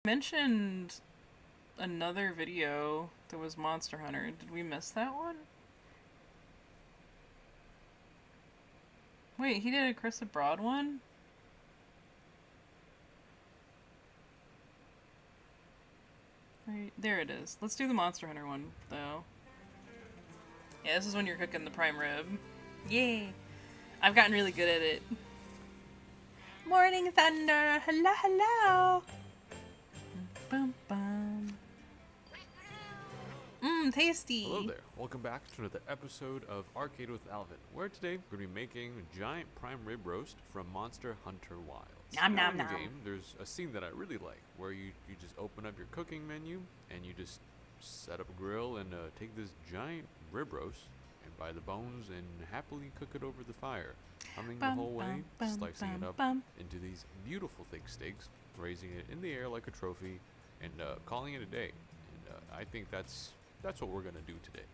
Mentioned another video that was Monster Hunter. Did we miss that one? Wait, he did a Chris Abroad one? Right, there it is. Let's do the Monster Hunter one, though. Yeah, this is when you're cooking the prime rib. Yay! I've gotten really good at it. Morning Thunder! Hello, hello! Bum, bum. Tasty! Hello there, welcome back to another episode of Arcade with Alvin, where today we're going to be making a giant prime rib roast from Monster Hunter Wilds. Nom nom In the nom. game, there's a scene that I really like, where you just open up your cooking menu, and you just set up a grill and take this giant rib roast, and buy the bones, and happily cook it over the fire, humming the whole way, slicing it up into these beautiful thick steaks, raising it in the air like a trophy, and calling it a day. And I think that's what we're gonna do today.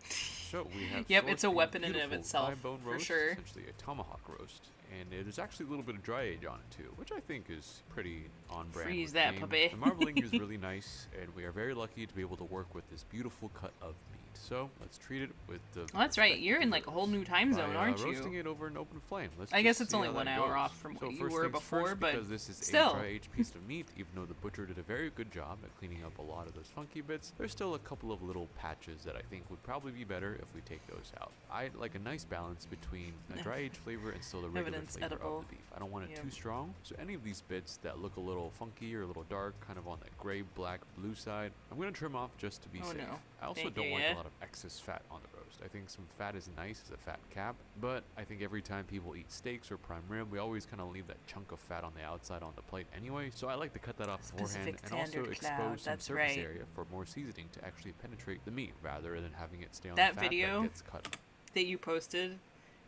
So we have Yep, it's a weapon in and of itself, bone for roast, sure. essentially a tomahawk roast, and there's actually a little bit of dry age on it too, which I think is pretty on brand. Freeze with that the game. puppy. The marbling is really nice, and we are very lucky to be able to work with this beautiful cut of meat. So let's treat it with the. Well, that's right. You're in like a whole new time zone, aren't roasting you? it over an open flame. I guess it's see only how 1 that hour goes. off from what So you first were things before, first, but because this is still. a dry-aged piece of meat, even though the butcher did a very good job at cleaning up a lot of those funky bits, there's still a couple of little patches that I think would probably be better if we take those out. I like a nice balance between a dry-aged flavor and still the regular Evidence flavor edible. of the beef. I don't want it Yep. too strong, so any of these bits that look a little funky or a little dark, kind of on the gray, black, blue side, I'm going to trim off just to be Oh, safe. no. I also Thank don't you, want yeah. a lot of excess fat on the roast. I think some fat is nice as a fat cap, but I think every time people eat steaks or prime rib, we always kind of leave that chunk of fat on the outside on the plate anyway, so I like to cut that off beforehand Specific and also standard expose cloud, some that's surface right. area for more seasoning to actually penetrate the meat rather than having it stay on That the fat video that gets cut. that you posted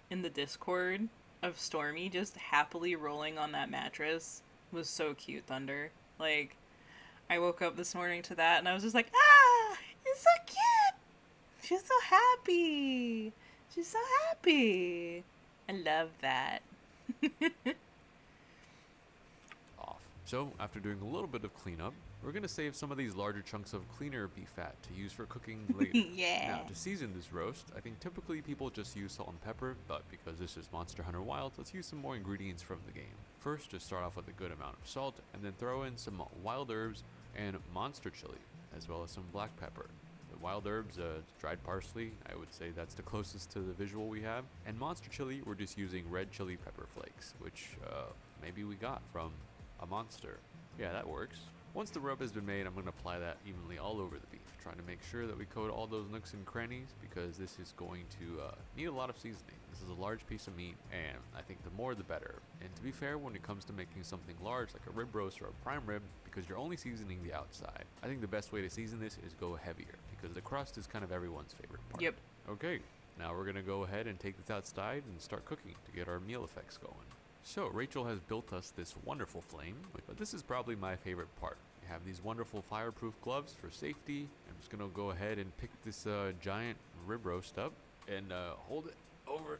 in the Discord of Stormy just happily rolling on that mattress was so cute, Thunder. Like, I woke up this morning to that and I was just like, ah, it's so cute. She's so happy. She's so happy. I love that. Off. So, after doing a little bit of cleanup, we're going to save some of these larger chunks of cleaner beef fat to use for cooking later. Yeah. Now, to season this roast, I think typically people just use salt and pepper, but because this is Monster Hunter Wilds, let's use some more ingredients from the game. First, just start off with a good amount of salt, and then throw in some wild herbs and monster chili, as well as some black pepper. The wild herbs, dried parsley, I would say that's the closest to the visual we have. And monster chili, we're just using red chili pepper flakes, which maybe we got from a monster. Yeah, that works. Once the rub has been made, I'm going to apply that evenly all over the beef, trying to make sure that we coat all those nooks and crannies, because this is going to need a lot of seasoning. This is a large piece of meat, and I think the more the better. And to be fair, when it comes to making something large like a rib roast or a prime rib, because you're only seasoning the outside, I think the best way to season this is go heavier, because the crust is kind of everyone's favorite part. Yep. Okay, now we're going to go ahead and take this outside and start cooking to get our meal effects going. So Rachel has built us this wonderful flame, but this is probably my favorite part. We have these wonderful fireproof gloves for safety. I'm just gonna go ahead and pick this giant rib roast up and hold it over.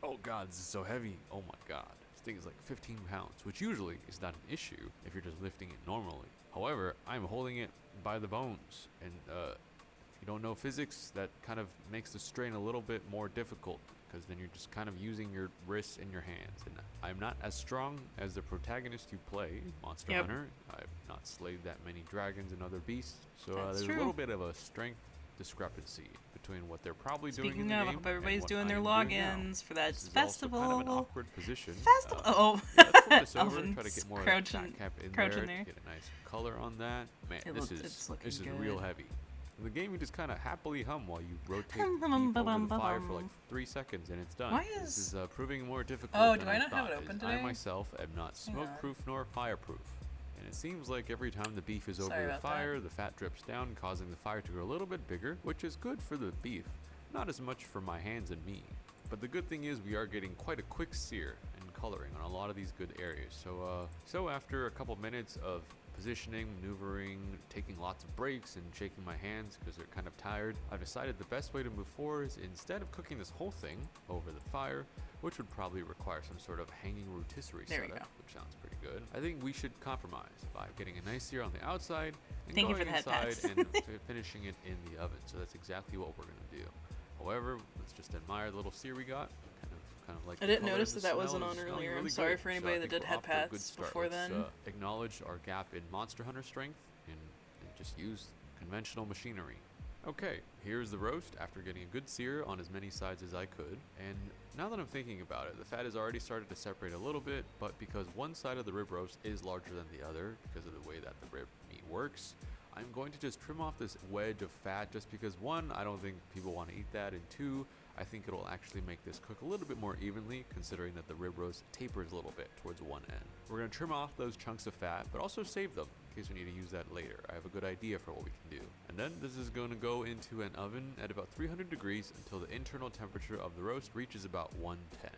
Oh god, this is so heavy. Oh my god. This thing is like 15 pounds, which usually is not an issue if you're just lifting it normally. However, I'm holding it by the bones, and if you don't know physics, that kind of makes the strain a little bit more difficult, because then you're just kind of using your wrists and your hands. And I'm not as strong as the protagonist you play, Monster Yep. Hunter. I've not slayed that many dragons and other beasts, so That's there's true. a little bit of a strength discrepancy between what they're probably doing in Speaking the of, I game hope everybody's and what doing their I am doing now. logins for that This is festival. also kind of an awkward position. Festival. Oh, Yeah, let's flip this over, try to Alvin's get more of that crouching- fat cap in crouching there, there. get a nice color on that. Man, It's looking this is real good. heavy. The game, you just kind of happily hum while you rotate Hum, the hum, beef over the bum, fire bum, for like bum. 3 seconds and it's done. Why This is- is proving more difficult Oh, than do I not have thought, it open as today? I myself am not smoke-proof nor fireproof. And it seems like every time the beef is Sorry over the about that. fire, the fat drips down, causing the fire to grow a little bit bigger, which is good for the beef, not as much for my hands and me. But the good thing is we are getting quite a quick sear and coloring on a lot of these good areas. So after a couple minutes of positioning, maneuvering, taking lots of breaks, and shaking my hands because they're kind of tired, I've decided the best way to move forward is instead of cooking this whole thing over the fire, which would probably require some sort of hanging rotisserie There we setup, go. which sounds pretty good. I think we should compromise by getting a nice sear on the outside and Thank you going for the head inside pats. and finishing it in the oven. So that's exactly what we're gonna do. However, let's just admire the little sear we got. Kind of like I the didn't color notice and that the wasn't smell on is smelling earlier. I'm really sorry good. for So anybody I that think did we're head off to a good pats start. before Let's, then. acknowledge our gap in Monster Hunter strength and just use conventional machinery. Okay, here's the roast after getting a good sear on as many sides as I could. And now that I'm thinking about it, the fat has already started to separate a little bit, but because one side of the rib roast is larger than the other because of the way that the rib meat works, I'm going to just trim off this wedge of fat just because one, I don't think people want to eat that, and two, I think it'll actually make this cook a little bit more evenly considering that the rib roast tapers a little bit towards one end. We're going to trim off those chunks of fat, but also save them in case we need to use that later. I have a good idea for what we can do. And then this is going to go into an oven at about 300 degrees until the internal temperature of the roast reaches about 110.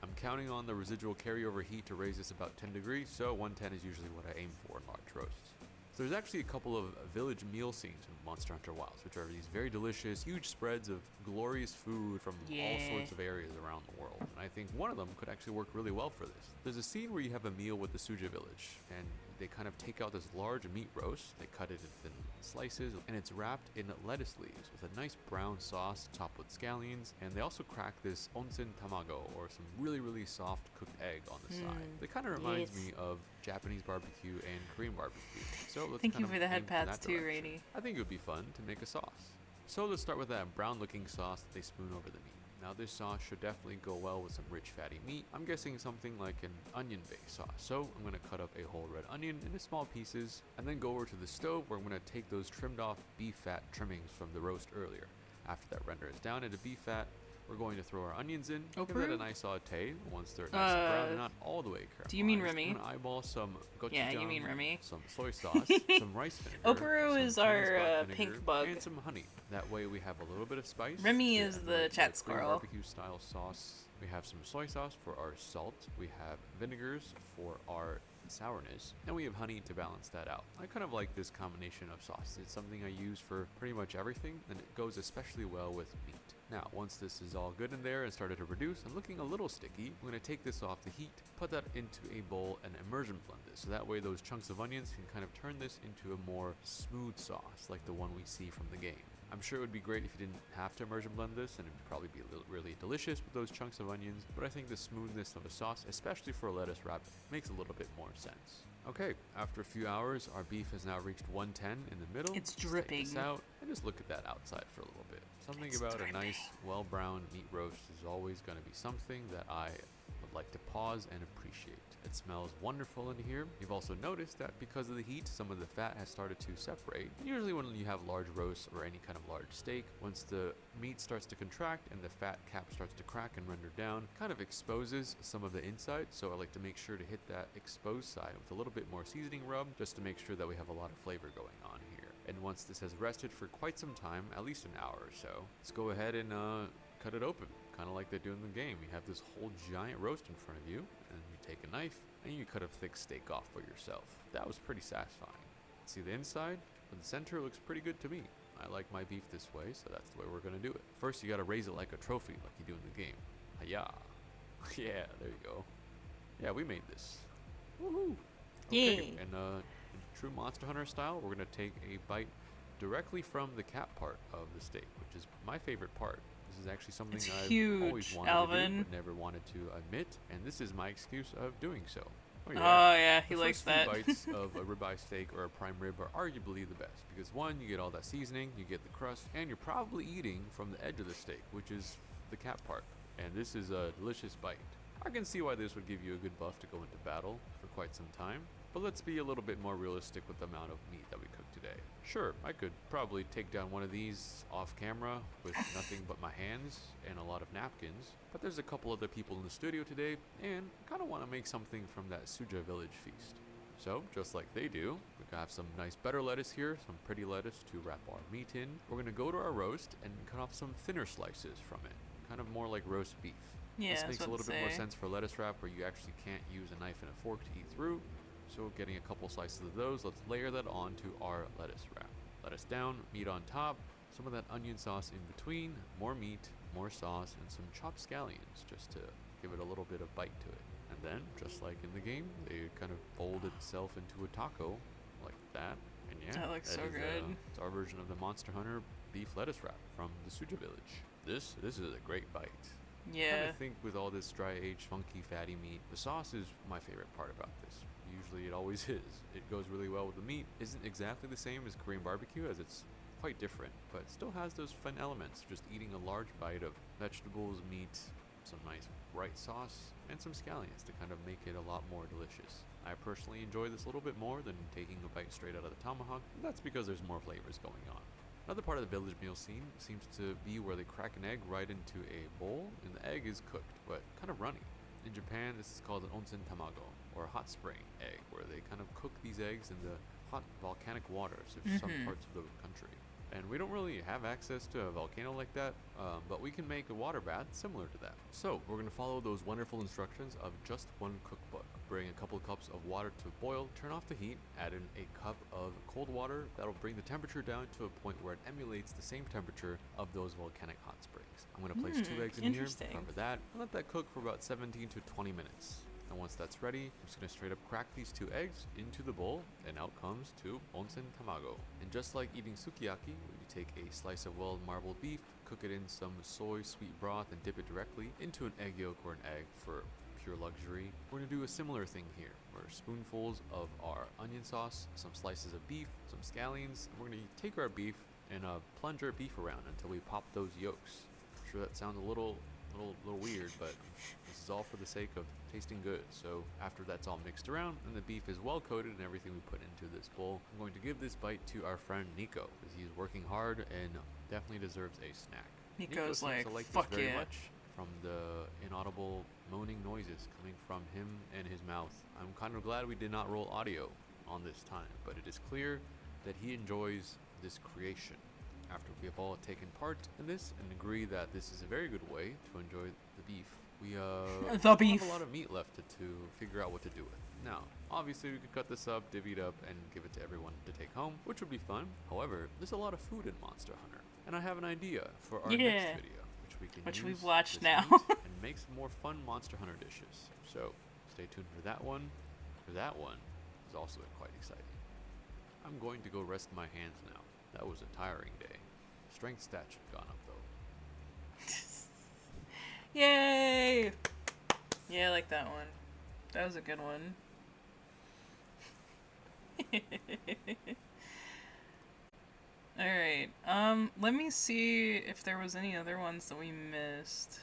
I'm counting on the residual carryover heat to raise this about 10 degrees, so 110 is usually what I aim for in large roasts. So there's actually a couple of village meal scenes in Monster Hunter Wilds, which are these very delicious, huge spreads of glorious food from all sorts of areas around the world. And I think one of them could actually work really well for this. There's a scene where you have a meal with the Suja village, and they kind of take out this large meat roast, they cut it in thin slices, and it's wrapped in lettuce leaves with a nice brown sauce topped with scallions, and they also crack this onsen tamago, or some really, really soft cooked egg on the side. It kind of reminds me of Japanese barbecue and Korean barbecue. So let's Thank kind you of for the aim head pats that too, direction. Rady. I think it would be fun to make a sauce. So let's start with that brown looking sauce that they spoon over the meat. Now this sauce should definitely go well with some rich fatty meat. I'm guessing something like an onion based sauce. So I'm going to cut up a whole red onion into small pieces and then go over to the stove where I'm going to take those trimmed off beef fat trimmings from the roast earlier. After that renders down into beef fat, we're going to throw our onions in, give that a nice saute once they're nice and brown and not all the way caramelized. Do you mean Remy? I'm going to eyeball some gochujang, Yeah, you mean Remy. some soy sauce, some rice vinegar, Opero some is Chinese our black pink vinegar, bug. and some honey. That way we have a little bit of spice. Remy to is the emulate chat Korean squirrel. barbecue style sauce. We have some soy sauce for our salt. We have vinegars for our sourness, and we have honey to balance that out. I kind of like this combination of sauce. It's something I use for pretty much everything, and it goes especially well with meat. Now, once this is all good in there and started to reduce and looking a little sticky, I'm going to take this off the heat, put that into a bowl, and immersion blend this. So that way those chunks of onions can kind of turn this into a more smooth sauce, like the one we see from the game. I'm sure it would be great if you didn't have to immersion blend this, and it would probably be really delicious with those chunks of onions, but I think the smoothness of a sauce, especially for a lettuce wrap, makes a little bit more sense. Okay, after a few hours, our beef has now reached 110 in the middle. It's Let's take dripping. this out and just look at that outside for a little bit. Something It's about dripping. a nice, well-browned meat roast is always going to be something that I would like to pause and appreciate. It smells wonderful in here. You've also noticed that because of the heat, some of the fat has started to separate. Usually when you have large roasts or any kind of large steak, once the meat starts to contract and the fat cap starts to crack and render down, it kind of exposes some of the inside. So I like to make sure to hit that exposed side with a little bit more seasoning rub, just to make sure that we have a lot of flavor going on here. And once this has rested for quite some time, at least an hour or so, let's go ahead and cut it open. Kind of like they do in the game. You have this whole giant roast in front of you, and you take a knife and you cut a thick steak off for yourself. That was pretty satisfying. See the inside? But the center looks pretty good to me. I like my beef this way, so that's the way we're gonna do it. First, you gotta raise it like a trophy, like you do in the game. Hiya! Yeah, there you go. Yeah, we made this. Woohoo! Okay, Yay. and in true Monster Hunter style, we're gonna take a bite directly from the cap part of the steak, which is my favorite part. This is actually something It's I've always huge, wanted to Alvin. do, but never wanted to admit, and this is my excuse of doing so. Oh yeah, he The likes first that. few bites of a ribeye steak or a prime rib are arguably the best because one, you get all that seasoning, you get the crust, and you're probably eating from the edge of the steak, which is the cap part. And this is a delicious bite. I can see why this would give you a good buff to go into battle for quite some time, but let's be a little bit more realistic with the amount of meat that we cook today. Sure, I could probably take down one of these off camera with nothing but my hands and a lot of napkins, but there's a couple other people in the studio today, and I kind of want to make something from that Suja village feast. So, just like they do, we have some nice butter lettuce here, some pretty lettuce to wrap our meat in. We're going to go to our roast and cut off some thinner slices from it, kind of more like roast beef. Yeah, This I was makes a about little to bit more say. sense for lettuce wrap where you actually can't use a knife and a fork to eat through. So getting a couple slices of those, let's layer that onto our lettuce wrap. Lettuce down, meat on top, some of that onion sauce in between, more meat, more sauce, and some chopped scallions just to give it a little bit of bite to it. And then, just like in the game, it kind of folded itself into a taco like that. And yeah, That looks so good. It's our version of the Monster Hunter beef lettuce wrap from the Suja village. This is a great bite. Yeah. I think with all this dry aged, funky, fatty meat, the sauce is my favorite part about this. Usually it always is. It goes really well with the meat. Isn't exactly the same as Korean barbecue, as it's quite different, but still has those fun elements. Just eating a large bite of vegetables, meat, some nice bright sauce, and some scallions to kind of make it a lot more delicious. I personally enjoy this a little bit more than taking a bite straight out of the tomahawk, and that's because there's more flavors going on. Another part of the village meal scene seems to be where they crack an egg right into a bowl, and the egg is cooked, but kind of runny. In Japan, this is called an onsen tamago, or a hot spring egg, where they kind of cook these eggs in the hot volcanic waters of some parts of the country. And we don't really have access to a volcano like that, but we can make a water bath similar to that. So we're going to follow those wonderful instructions of just one cookbook. Bring a couple of cups of water to boil, turn off the heat, add in a cup of cold water. That'll bring the temperature down to a point where it emulates the same temperature of those volcanic hot springs. I'm going to place 2 eggs in here, cover that, and let that cook for about 17 to 20 minutes. And once that's ready, I'm just going to straight up crack these 2 eggs into the bowl, and out comes 2 onsen tamago. And just like eating sukiyaki, you take a slice of well marbled beef, cook it in some soy sweet broth, and dip it directly into an egg yolk or an egg for pure luxury. We're going to do a similar thing here, where spoonfuls of our onion sauce, some slices of beef, some scallions, and we're going to take our beef and plunge our beef around until we pop those yolks. I'm sure that sounds a little weird, but this is all for the sake of tasting good. So after that's all mixed around and the beef is well coated and everything we put into this bowl, I'm going to give this bite to our friend Nico, because he's working hard and definitely deserves a snack. Nico's Nico seems to like, this fuck very yeah. much from the inaudible moaning noises coming from him and his mouth. I'm kind of glad we did not roll audio on this time, but it is clear that he enjoys this creation. After we have all taken part in this and agree that this is a very good way to enjoy the beef, we The beef. have a lot of meat left to figure out what to do with. Now, obviously we could cut this up, divvy it up, and give it to everyone to take home, which would be fun. However, there's a lot of food in Monster Hunter, and I have an idea for our next video, which we've use watched this now. meat and make some more fun Monster Hunter dishes. So, stay tuned for that one. For that one is also quite exciting. I'm going to go rest my hands now. That was a tiring day. Strength stat should have gone up though. Yay! Yeah, I like that one. That was a good one. Alright, let me see if there was any other ones that we missed.